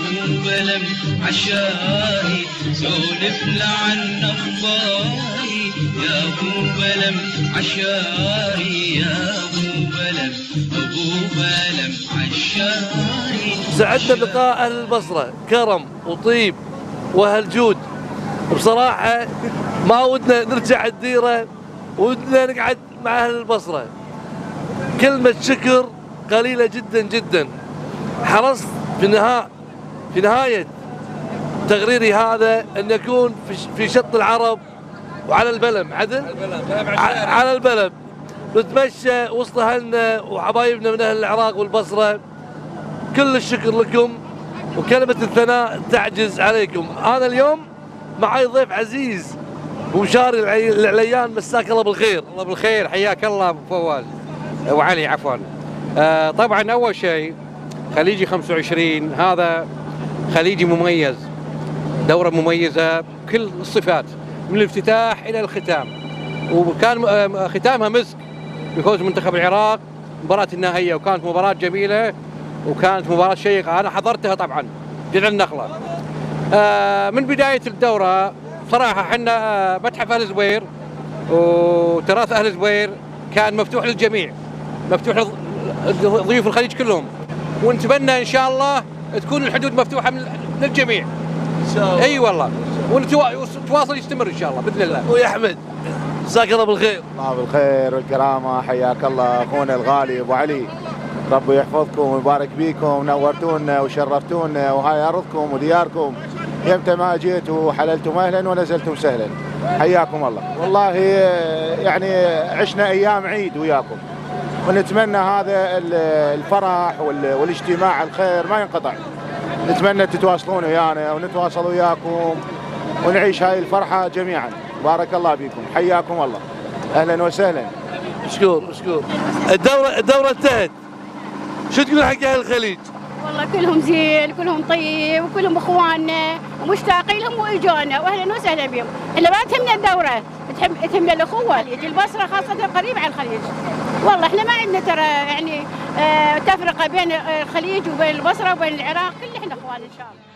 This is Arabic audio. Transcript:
ابو بلم عشاري سولف لعنا اخباري يا ابو بلم عشاري يا ابو بلم عشاري. سعدنا بلقاء اهل البصره، كرم وطيب واهل جود. بصراحه ما ودنا نرجع الديره، ودنا نقعد مع اهل البصره. كلمه شكر قليله جدا جدا. حرصت في نهايه تقريري هذا ان يكون في شط العرب وعلى البلم عدل على البلم، نتمشى وسط اهلنا وحبايبنا من اهل العراق والبصره. كل الشكر لكم وكلمه الثناء تعجز عليكم. انا اليوم معي ضيف عزيز ومشاري العليان، مساك الله بالخير. الله بالخير، حياك الله ابو فواز وعلي عفوا. طبعا اول شيء خليجي 25 هذا خليجي مميز، دوره مميزه بكل الصفات من الافتتاح الى الختام، وكان ختامها مسك بفوز منتخب العراق مباراه النهائيه، وكانت مباراه جميله وكانت مباراه شيقه. انا حضرتها طبعا جذع النخله. من بدايه الدوره صراحه احنا متحف اهل زبير وتراث اهل زبير كان مفتوح للجميع، مفتوح لضيوف الخليج كلهم، ونتمنى ان شاء الله تكون الحدود مفتوحه للجميع ان شاء الله. اي والله، والتواصل يستمر ان شاء الله باذن الله. ويا احمد مساك الله بالخير. الله بالخير والكرامه، حياك الله اخونا الغالي ابو علي، ربي يحفظكم ويبارك بيكم، نورتونا وشرفتونا، وهاي ارضكم ودياركم، يمتى ما جيتوا حللتم اهلا ونزلتم سهلا، حياكم الله. والله يعني عشنا ايام عيد وياكم، ونتمنى هذا الفرح والاجتماع الخير ما ينقطع. نتمنى تتواصلون ويانا ونتواصل وياكم ونعيش هاي الفرحه جميعا. بارك الله بكم، حياكم الله، اهلا وسهلا. مشكور. الدوره انتهت، شو تقول حق اهل الخليج؟ والله كلهم زين، كلهم طيب، وكلهم اخواننا ومشتاقين لهم واجونا، واهلا وسهلا بهم. احنا ما تهمنا الدوره، تهمنا الاخوه. البصره خاصه قريب على الخليج. والله احنا ما عندنا ترى يعني تفرقه بين الخليج وبين البصره وبين العراق، كل احنا اخوان ان شاء الله.